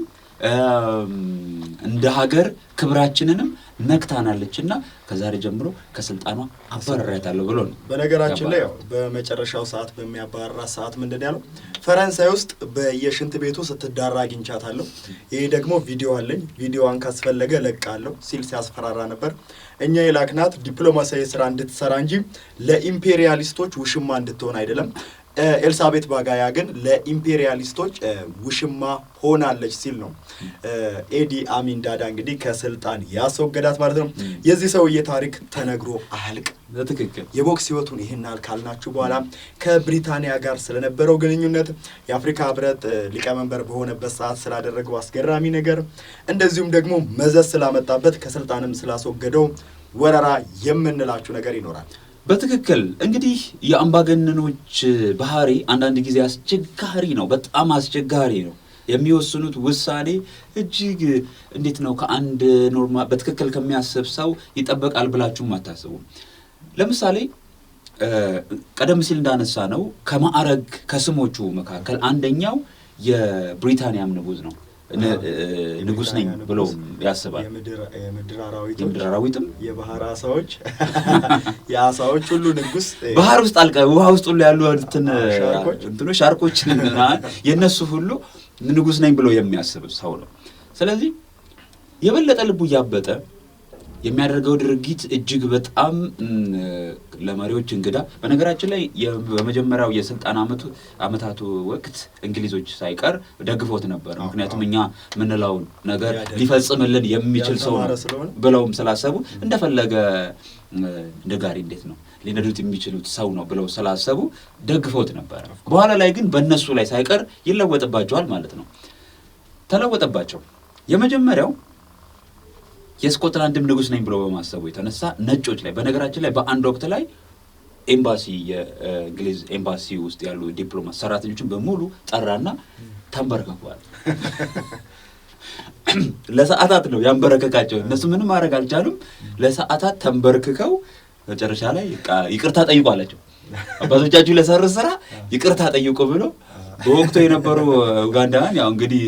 እንደ ሀገር ክብራችንንም ነክታናለችና ከዛሬ ጀምሮ ከስልጣኗ አባረራታለሁ ብሎ ነው። በነገራችን ላይ በመጨረሻው ሰዓት በሚያባረራ ሰዓት ምንድን ያለው? ፈረንሳይ ውስጥ በየሽንት ቤቱ ስትዳራ አግኝቻታለሁ፣ ይሄ ደግሞ ቪዲዮ አለኝ፣ ቪዲዮዋን ካስፈለገ ለቃለሁ ሲል ሲያስፈራራ ነበር። እኛ የላክናት ዲፕሎማሲያዊ ስራ እንድትሰራ እንጂ ለኢምፔሪያሊስቶች ውሽማ እንድትሆን አይደለም። ኤልሳቤጥ ባጋያ ግን ለኢምፔሪያሊስቶች ውሽማ ሆናለች ሲል ነው ኢዲ አሚን ዳዳ እንግዲህ ከስልጣን ያስወገዳት ማለት ነው። የዚህ ሰውዬ ታሪክ ተነግሮ አያልቅ። በትክክል የቦክስ ህይወቱን ይሄናል ካልናችሁ በኋላ ከብሪታንያ ጋር ስለነበረው ግንኙነት፣ የአፍሪካ ህብረት ሊቀመንበር በሆነበት ሰዓት ስላደረገው አስገራሚ ነገር፣ እንደዚሁም ደግሞ መዘዝ ስላመጣበት ከስልጣንም ስላስወገደው ወረራ የምንላችሁ ነገር ይኖራል። በትክክል እንግዲህ የአምባገነኖች ባህሪ አንዳንድ ጊዜ አስቸጋሪ ነው፣ በጣም አስቸጋሪ ነው። የሚወስኑት ውሳኔ እጅግ እንዴት ነው ከአንድ ኖርማል በትክክል ከሚያስብ ሰው ይጠበቃል ብላችሁም አታስቡ። ለምሳሌ ቀደም ሲል እንዳነሳ ነው ከማዕረግ ከስሞቹ መካከል አንደኛው የብሪታንያም ንጉስ ነው። ንጉስ ነኝ ብሎ ያስባል። የምድር አራዊትም የባህር አሳዎች የአሳዎች ሁሉ ንጉስ፣ ባህር ውስጥ ውሃ ውስጥ ሁሉ ያሉ እንትኖች ሻርኮችን የነሱ ሁሉ ንጉስ ነኝ ብሎ የሚያስብ ሰው ነው። ስለዚህ የበለጠ ልቡ ያበጠ የሚያደርገው ድርጊት እጅግ በጣም ለመሪዎች እንግዳ። በነገራችን ላይ በመጀመሪያው የስልጣን አመታቱ ወቅት እንግሊዞች ሳይቀር ደግፎት ነበር። ምክንያቱም እኛ ምንለውን ነገር ሊፈጽምልን የሚችል ሰው ብለውም ስላሰቡ እንደፈለገ እንደ ጋሪ እንዴት ነው ሊነዱት የሚችሉት ሰው ነው ብለው ስላሰቡ ደግፎት ነበር። በኋላ ላይ ግን በእነሱ ላይ ሳይቀር ይለወጥባቸዋል ማለት ነው። ተለወጠባቸው። የመጀመሪያው የስኮትላንድም ንጉስ ነኝ ብሎ በማሰቡ የተነሳ ነጮች ላይ በነገራችን ላይ በአንድ ወቅት ላይ ኤምባሲ የእንግሊዝ ኤምባሲ ውስጥ ያሉ ዲፕሎማት ሰራተኞችን በሙሉ ጠራና ተንበርከኳል። ለሰዓታት ነው ያንበረከካቸው። እነሱ ምንም ማድረግ አልቻሉም። ለሰዓታት ተንበርክከው መጨረሻ ላይ ይቅርታ ጠይቁ አላቸው። አባቶቻችሁ ለሰሩት ስራ ይቅርታ ጠይቁ ብሎ በወቅቱ የነበሩ ኡጋንዳውያን ያው እንግዲህ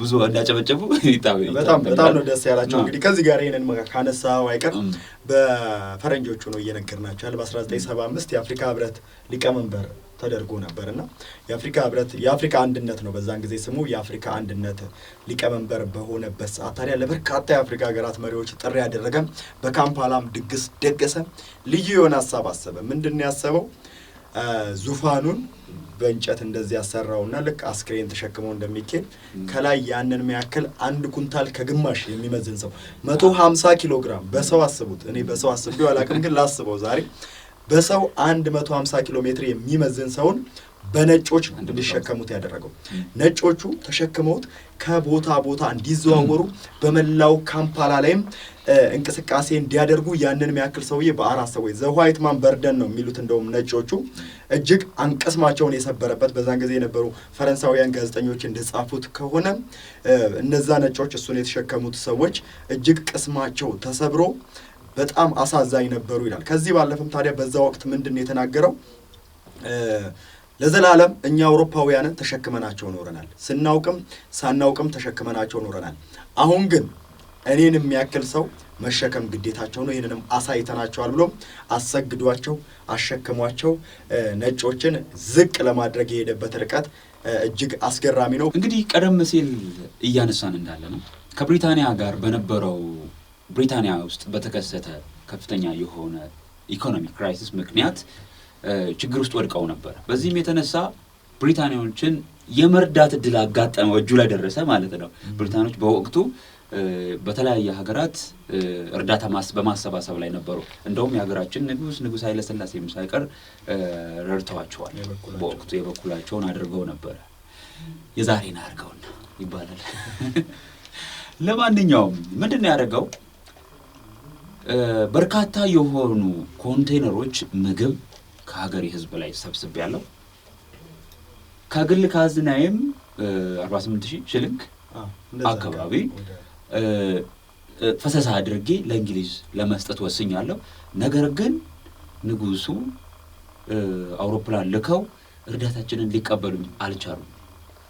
ብዙ እንዳጨበጨቡ በጣም ነው ደስ ያላቸው። እንግዲህ ከዚህ ጋር ይሄንን ካነሳው አይቀር በፈረንጆቹ ነው እየነገርናቸው ያለ በ1975 የአፍሪካ ህብረት ሊቀመንበር ተደርጎ ነበርና የአፍሪካ አንድነት ነው በዛን ጊዜ ስሙ የአፍሪካ አንድነት ሊቀመንበር በሆነበት ሰዓት ታዲያ ለበርካታ የአፍሪካ ሀገራት መሪዎች ጥሪ ያደረገ በካምፓላም ድግስ ደገሰ። ልዩ የሆነ ሐሳብ አሰበ። ምንድነው ያሰበው? ዙፋኑን በእንጨት እንደዚህ ያሰራውና ልክ አስክሬን ተሸክመው እንደሚኬድ ከላይ ያንን የሚያክል 1 ኩንታል ከግማሽ የሚመዝን ሰው 150 ኪሎ ግራም በሰው አስቡት። እኔ በሰው አስቤው አላውቅም፣ ግን ላስበው ዛሬ በሰው 150 ኪሎ ሜትር የሚመዝን ሰውን በነጮች እንዲሸከሙት ያደረገው። ነጮቹ ተሸክመውት ከቦታ ቦታ እንዲዘዋወሩ በመላው ካምፓላ ላይም እንቅስቃሴ እንዲያደርጉ ያንን የሚያክል ሰውዬ በአራት ሰዎች ዘ ዋይት ማን በርደን ነው የሚሉት። እንደውም ነጮቹ እጅግ አንቀስማቸውን የሰበረበት በዛን ጊዜ የነበሩ ፈረንሳውያን ጋዜጠኞች እንደጻፉት ከሆነ እነዛ ነጮች እሱን የተሸከሙት ሰዎች እጅግ ቅስማቸው ተሰብሮ በጣም አሳዛኝ ነበሩ ይላል። ከዚህ ባለፈም ታዲያ በዛ ወቅት ምንድነው የተናገረው? ለዘላለም እኛ አውሮፓውያንን ተሸክመናቸው ኖረናል፣ ስናውቅም ሳናውቅም ተሸክመናቸው ኖረናል። አሁን ግን እኔን የሚያክል ሰው መሸከም ግዴታቸው ነው፣ ይህንንም አሳይተናቸዋል ብሎ አሰግዷቸው አሸክሟቸው ነጮችን ዝቅ ለማድረግ የሄደበት ርቀት እጅግ አስገራሚ ነው። እንግዲህ ቀደም ሲል እያነሳን እንዳለ ነው ከብሪታንያ ጋር በነበረው ብሪታንያ ውስጥ በተከሰተ ከፍተኛ የሆነ ኢኮኖሚ ክራይሲስ ምክንያት ችግር ውስጥ ወድቀው ነበር። በዚህም የተነሳ ብሪታንያዎችን የመርዳት እድል አጋጠመው፣ እጁ ላይ ደረሰ ማለት ነው። ብሪታንያዎች በወቅቱ በተለያየ ሀገራት እርዳታ በማሰባሰብ ላይ ነበሩ። እንደውም የሀገራችን ንጉስ ኃይለ ሥላሴም ሳይቀር ረድተዋቸዋል። በወቅቱ የበኩላቸውን አድርገው ነበረ። የዛሬን አድርገውና ይባላል። ለማንኛውም ምንድነው ያደረገው? በርካታ የሆኑ ኮንቴነሮች ምግብ ከሀገር ህዝብ ላይ ሰብስብ ያለው ከግል ካዝናዬም 48,000 ሽልንግ አካባቢ ፈሰሳ አድርጌ ለእንግሊዝ ለመስጠት ወስኛለሁ። ነገር ግን ንጉሱ አውሮፕላን ልከው እርዳታችንን ሊቀበሉኝ አልቻሉም፣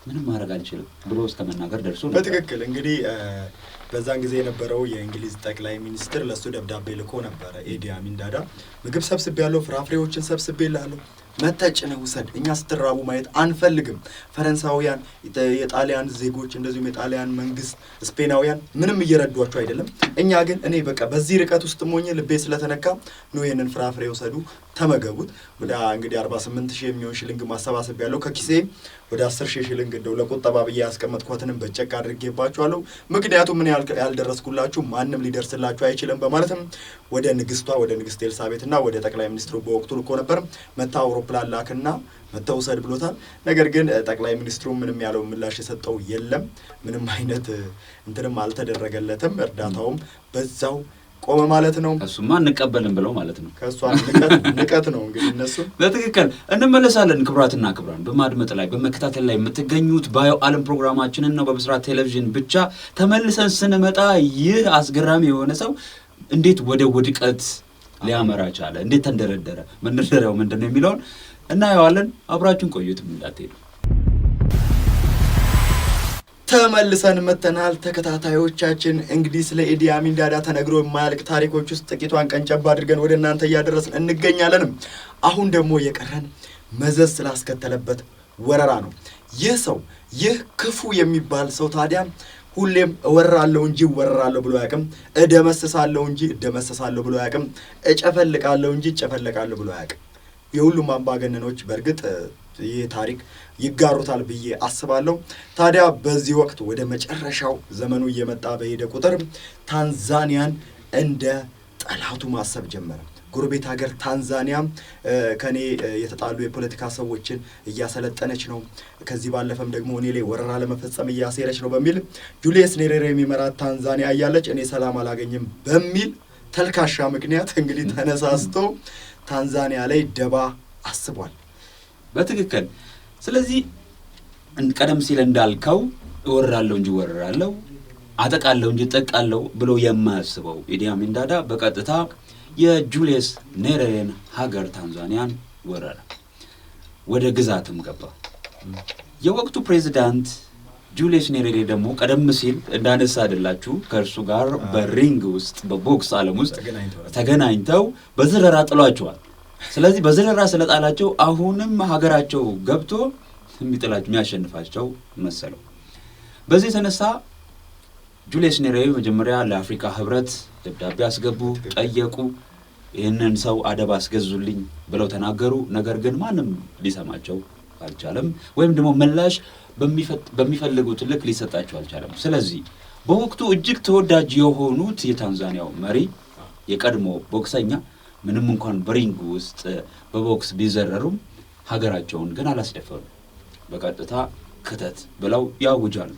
ምንም ማድረግ አልችልም ብሎ እስከመናገር ደርሶ ነበር። በትክክል እንግዲህ በዛን ጊዜ የነበረው የእንግሊዝ ጠቅላይ ሚኒስትር ለሱ ደብዳቤ ልኮ ነበር። ኢዲ አሚን ዳዳ ምግብ ሰብስቤያለሁ፣ ፍራፍሬዎችን ሰብስቤልሃለሁ፣ መተጭነህ ውሰድ፣ እኛ ስትራቡ ማየት አንፈልግም። ፈረንሳውያን፣ የጣሊያን ዜጎች እንደዚሁም የጣሊያን መንግስት፣ ስፔናውያን ምንም እየረዷቸው አይደለም። እኛ ግን እኔ በቃ በዚህ ርቀት ውስጥ ሞኝ ልቤ ስለተነካ ነው ይሄንን ፍራፍሬ ወሰዱ፣ ተመገቡት። ወደ እንግዲህ 48,000 የሚሆን ሽልንግ ማሰባሰብ ያለው ከኪሴ ወደ 10,000 ሽልንግ እንደው ለቁጠባ ብዬ ያስቀመጥኳትንም በጨቅ አድርጌባቸዋለሁ። ምክንያቱም ምን ያልደረስኩላችሁ ማንም ሊደርስላችሁ አይችልም በማለትም ወደ ንግስቷ ወደ ንግስት ኤልሳቤጥና ወደ ጠቅላይ ሚኒስትሩ በወቅቱ ልኮ ነበር። መታ አውሮፕላን ላክና መተውሰድ ብሎታል። ነገር ግን ጠቅላይ ሚኒስትሩ ምንም ያለው ምላሽ የሰጠው የለም። ምንም አይነት እንትንም አልተደረገለትም። እርዳታውም በዛው ቆመ ማለት ነው። እሱማ እንቀበልን ብለው ማለት ነው። ከሷ ንቀት ነው እንግዲህ እነሱ። በትክክል እንመለሳለን። ክቡራትና ክቡራን በማድመጥ ላይ በመከታተል ላይ የምትገኙት ባዮ ዓለም ፕሮግራማችንን ነው በብስራት ቴሌቪዥን ብቻ። ተመልሰን ስንመጣ ይህ አስገራሚ የሆነ ሰው እንዴት ወደ ውድቀት ሊያመራ ቻለ፣ እንዴት ተንደረደረ፣ መንደርደሪያው ምንድነው የሚለውን እናየዋለን። አብራችሁን ቆዩትም እንዳትሄዱ። ተመልሰን መተናል ተከታታዮቻችን። እንግዲህ ስለ ኢዲ አሚን ዳዳ ተነግሮ የማያልቅ ታሪኮች ውስጥ ጥቂቷን ቀንጨብ አድርገን ወደ እናንተ እያደረስን እንገኛለን። አሁን ደግሞ የቀረን መዘዝ ስላስከተለበት ወረራ ነው። ይህ ሰው ይህ ክፉ የሚባል ሰው ታዲያ ሁሌም እወራለሁ እንጂ እወራለሁ ብሎ ያቅም፣ እደመስሳለሁ እንጂ እደመሰሳለሁ ብሎ ያቅም፣ እጨፈልቃለሁ እንጂ እጨፈልቃለሁ ብሎ ያቅም። የሁሉም አምባገነኖች በእርግጥ ይህ ታሪክ ይጋሩታል ብዬ አስባለሁ። ታዲያ በዚህ ወቅት ወደ መጨረሻው ዘመኑ እየመጣ በሄደ ቁጥር ታንዛኒያን እንደ ጠላቱ ማሰብ ጀመረ። ጎረቤት ሀገር ታንዛኒያ ከኔ የተጣሉ የፖለቲካ ሰዎችን እያሰለጠነች ነው፣ ከዚህ ባለፈም ደግሞ እኔ ላይ ወረራ ለመፈጸም እያሴረች ነው በሚል ጁሊየስ ኔሬሬ የሚመራት ታንዛኒያ እያለች እኔ ሰላም አላገኝም በሚል ተልካሻ ምክንያት እንግዲህ ተነሳስቶ ታንዛኒያ ላይ ደባ አስቧል። በትክክል። ስለዚህ ቀደም ሲል እንዳልከው እወራለሁ እንጂ እወራለሁ፣ አጠቃለሁ እንጂ እጠቃለሁ ብሎ የማያስበው ኢዲ አሚን ዳዳ በቀጥታ የጁሊየስ ኔሬሬን ሀገር ታንዛኒያን ወረረ፣ ወደ ግዛትም ገባ። የወቅቱ ፕሬዝዳንት ጁሊየስ ኔሬሬ ደግሞ ቀደም ሲል እንዳነሳደላችሁ ከእርሱ ጋር በሪንግ ውስጥ በቦክስ ዓለም ውስጥ ተገናኝተው በዝረራ ጥሏቸዋል። ስለዚህ በዝረራ ስለጣላቸው አሁንም ሀገራቸው ገብቶ የሚጥላቸው የሚያሸንፋቸው መሰለው። በዚህ የተነሳ ጁሊየስ ኔሬሬ መጀመሪያ ለአፍሪካ ህብረት ደብዳቤ አስገቡ፣ ጠየቁ። ይህንን ሰው አደብ አስገዙልኝ ብለው ተናገሩ። ነገር ግን ማንም ሊሰማቸው አልቻለም፣ ወይም ደግሞ ምላሽ በሚፈልጉት ልክ ሊሰጣቸው አልቻለም። ስለዚህ በወቅቱ እጅግ ተወዳጅ የሆኑት የታንዛኒያው መሪ የቀድሞ ቦክሰኛ ምንም እንኳን በሪንግ ውስጥ በቦክስ ቢዘረሩም ሀገራቸውን ግን አላስደፈሩ። በቀጥታ ክተት ብለው ያውጃሉ።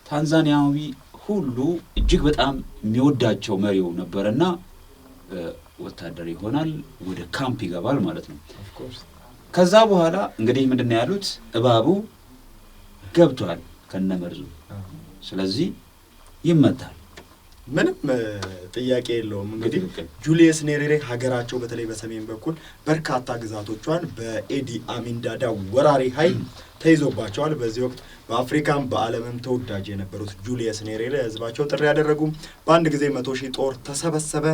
ታንዛኒያዊ ሁሉ እጅግ በጣም የሚወዳቸው መሪው ነበርና ወታደር ይሆናል፣ ወደ ካምፕ ይገባል ማለት ነው። ከዛ በኋላ እንግዲህ ምንድነው ያሉት? እባቡ ገብቷል ከነመርዙ፣ ስለዚህ ይመታል። ምንም ጥያቄ የለውም። እንግዲህ ጁሊየስ ኔሬሬ ሀገራቸው በተለይ በሰሜን በኩል በርካታ ግዛቶቿን በኢዲ አሚን ዳዳ ወራሪ ኃይል ተይዞባቸዋል። በዚህ ወቅት በአፍሪካም በዓለምም ተወዳጅ የነበሩት ጁሊየስ ኔሬሬ ህዝባቸው ጥሪ ያደረጉ። በአንድ ጊዜ 100,000 ጦር ተሰበሰበ።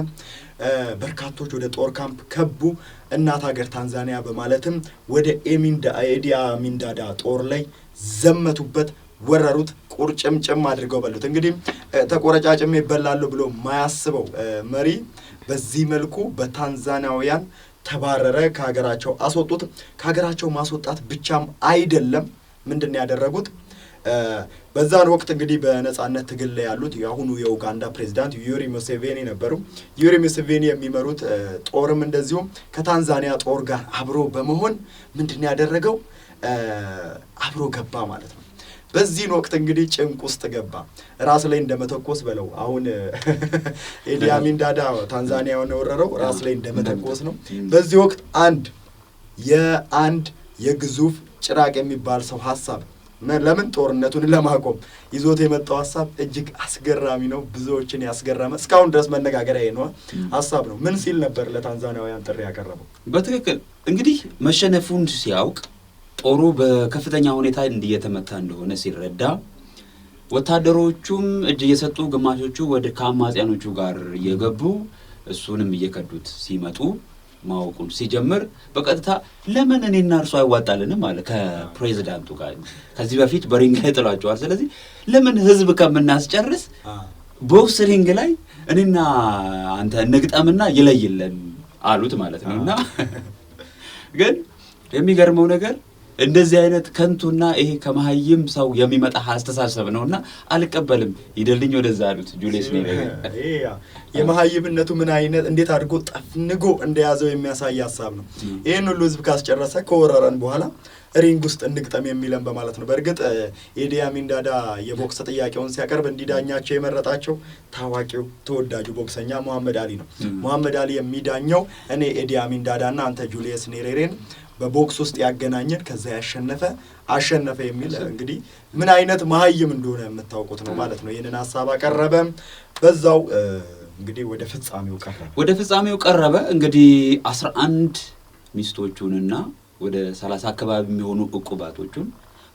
በርካቶች ወደ ጦር ካምፕ ከቡ። እናት ሀገር ታንዛኒያ በማለትም ወደ ኢዲ አሚን ዳዳ ጦር ላይ ዘመቱበት፣ ወረሩት፣ ቁርጭምጭም አድርገው በሉት። እንግዲህ ተቆረጫጭም ይበላሉ ብሎ ማያስበው መሪ በዚህ መልኩ በታንዛኒያውያን ተባረረ፣ ከሀገራቸው አስወጡት። ከሀገራቸው ማስወጣት ብቻም አይደለም፣ ምንድን ያደረጉት? በዛን ወቅት እንግዲህ በነጻነት ትግል ላይ ያሉት የአሁኑ የኡጋንዳ ፕሬዝዳንት ዩዌሪ ሙሴቬኒ ነበሩ። ዩዌሪ ሙሴቬኒ የሚመሩት ጦርም እንደዚሁም ከታንዛኒያ ጦር ጋር አብሮ በመሆን ምንድን ያደረገው? አብሮ ገባ ማለት ነው። በዚህን ወቅት እንግዲህ ጭንቅ ውስጥ ገባ። ራስ ላይ እንደመተኮስ በለው። አሁን ኢዲ አሚን ዳዳ ታንዛኒያውን የወረረው ራስ ላይ እንደመተኮስ ነው። በዚህ ወቅት አንድ የግዙፍ ጭራቅ የሚባል ሰው ሀሳብ ለምን ጦርነቱን ለማቆም ይዞት የመጣው ሀሳብ እጅግ አስገራሚ ነው። ብዙዎችን ያስገረመ እስካሁን ድረስ መነጋገሪያ ነው ሀሳብ ነው። ምን ሲል ነበር ለታንዛኒያውያን ጥሪ ያቀረበው? በትክክል እንግዲህ መሸነፉን ሲያውቅ ጦሩ በከፍተኛ ሁኔታ እንዲየተመታ እንደሆነ ሲረዳ ወታደሮቹም እጅ እየሰጡ ግማሾቹ ወደ ከአማጽያኖቹ ጋር እየገቡ እሱንም እየከዱት ሲመጡ ማወቁን ሲጀምር በቀጥታ ለምን እኔና እርሱ አይዋጣልንም አለ ከፕሬዝዳንቱ ጋር። ከዚህ በፊት በሪንግ ላይ ጥሏቸዋል። ስለዚህ ለምን ህዝብ ከምናስጨርስ ቦክስ ሪንግ ላይ እኔና አንተ እንግጠምና ይለይልን አሉት ማለት ነውና ግን የሚገርመው ነገር እንደዚህ አይነት ከንቱና ይሄ ከመሀይም ሰው የሚመጣ አስተሳሰብ ነውና አልቀበልም ይደልኝ ወደዛ አሉት ጁሊየስ ኔሬሬ። የመሀይምነቱ ምን አይነት እንዴት አድርጎ ጠፍንጎ እንደያዘው የሚያሳይ ሀሳብ ነው። ይሄን ሁሉ ህዝብ ካስጨረሰ ከወረረን በኋላ ሪንግ ውስጥ እንግጠም የሚለን በማለት ነው። በእርግጥ ኢዲ አሚን ዳዳ የቦክስ ጥያቄውን ሲያቀርብ እንዲዳኛቸው የመረጣቸው ታዋቂው ተወዳጁ ቦክሰኛ ሙሐመድ አሊ ነው። ሙሐመድ አሊ የሚዳኘው እኔ ኢዲ አሚን ዳዳና አንተ ጁሊየስ ኔሬሬን በቦክስ ውስጥ ያገናኘን ከዛ አሸነፈ የሚል እንግዲህ ምን አይነት መሀይም እንደሆነ የምታውቁት ነው ማለት ነው። ይህንን ሀሳብ አቀረበ። በዛው እንግዲህ ወደ ፍጻሜው ቀረበ። እንግዲህ 11 ሚስቶቹንና ወደ 30 አካባቢ የሚሆኑ ዕቁባቶቹን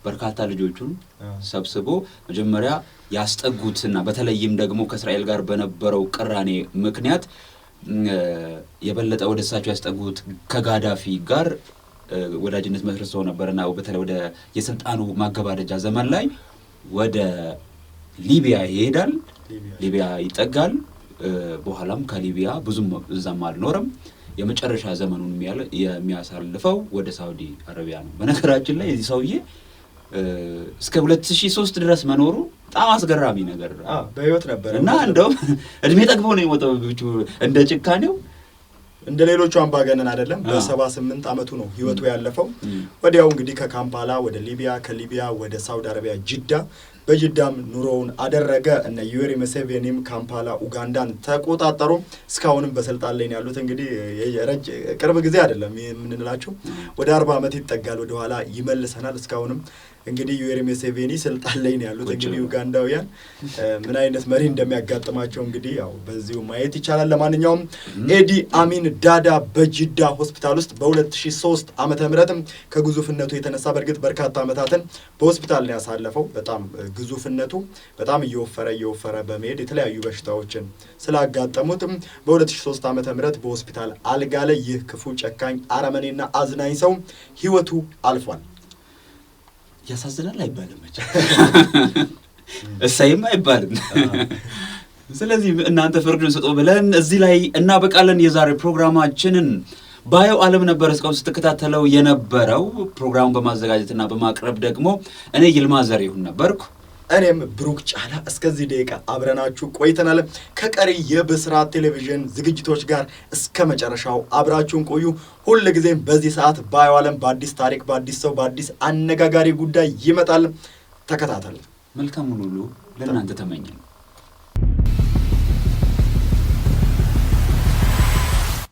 በርካታ ልጆቹን ሰብስቦ መጀመሪያ ያስጠጉትና በተለይም ደግሞ ከእስራኤል ጋር በነበረው ቅራኔ ምክንያት የበለጠ ወደ እሳቸው ያስጠጉት ከጋዳፊ ጋር ወዳጅነት መስርተው ነበርና በተለይ ወደ የስልጣኑ ማገባደጃ ዘመን ላይ ወደ ሊቢያ ይሄዳል። ሊቢያ ይጠጋል። በኋላም ከሊቢያ ብዙም እዛም አልኖርም። የመጨረሻ ዘመኑን የሚያሳልፈው ወደ ሳውዲ አረቢያ ነው። በነገራችን ላይ እዚህ ሰውዬ እስከ 2003 ድረስ መኖሩ በጣም አስገራሚ ነገር በህይወት ነበር እና እንደውም እድሜ ጠግቦ ነው የሞተው እንደ ጭካኔው እንደ ሌሎቹ አምባገነን አይደለም። በ78 አመቱ ነው ህይወቱ ያለፈው። ወዲያው እንግዲህ ከካምፓላ ወደ ሊቢያ፣ ከሊቢያ ወደ ሳውዲ አረቢያ ጅዳ፣ በጅዳም ኑሮውን አደረገ። እነ ዩዌሪ ሙሴቬኒም ካምፓላ ኡጋንዳን ተቆጣጠሩ። እስካሁንም በስልጣን ላይ ያሉት እንግዲህ ቅርብ ጊዜ አይደለም የምንላችሁ ወደ 40 አመት ይጠጋል ወደ ኋላ ይመልሰናል። እስካሁንም እንግዲህ ዩዌሪ ሙሴቬኒ ስልጣን ላይ ያሉት እንግዲህ ኡጋንዳውያን ምን አይነት መሪ እንደሚያጋጥማቸው እንግዲህ ያው በዚሁ ማየት ይቻላል። ለማንኛውም ኤዲ አሚን ዳዳ በጅዳ ሆስፒታል ውስጥ በ2003 ዓመተ ምህረትም ከግዙፍነቱ የተነሳ በርግጥ በርካታ አመታትን በሆስፒታል ነው ያሳለፈው። በጣም ግዙፍነቱ በጣም እየወፈረ በመሄድ የተለያዩ በሽታዎችን ስላጋጠሙትም በ2003 ዓመተ ምህረት በሆስፒታል አልጋ ላይ ይህ ክፉ ጨካኝ አረመኔና አዝናኝ ሰው ህይወቱ አልፏል። ያሳዝናል አይባልም እንጂ እሰይም አይባልም። ስለዚህ እናንተ ፍርዱን ስጡ ብለን እዚህ ላይ እናበቃለን የዛሬ ፕሮግራማችንን። ባዮ ዓለም ነበር እስካሁን ስትከታተለው የነበረው። ፕሮግራሙን በማዘጋጀትና በማቅረብ ደግሞ እኔ ይልማ ዘሪሁን ነበርኩ። እኔም ብሩክ ጫላ። እስከዚህ ደቂቃ አብረናችሁ ቆይተናል። ከቀሪ የብስራት ቴሌቪዥን ዝግጅቶች ጋር እስከ መጨረሻው አብራችሁን ቆዩ። ሁሉ ጊዜም በዚህ ሰዓት ባዮ ዓለም በአዲስ ታሪክ፣ በአዲስ ሰው፣ በአዲስ አነጋጋሪ ጉዳይ ይመጣል። ተከታተሉ። መልካም ሁሉ ለእናንተ ተመኘን።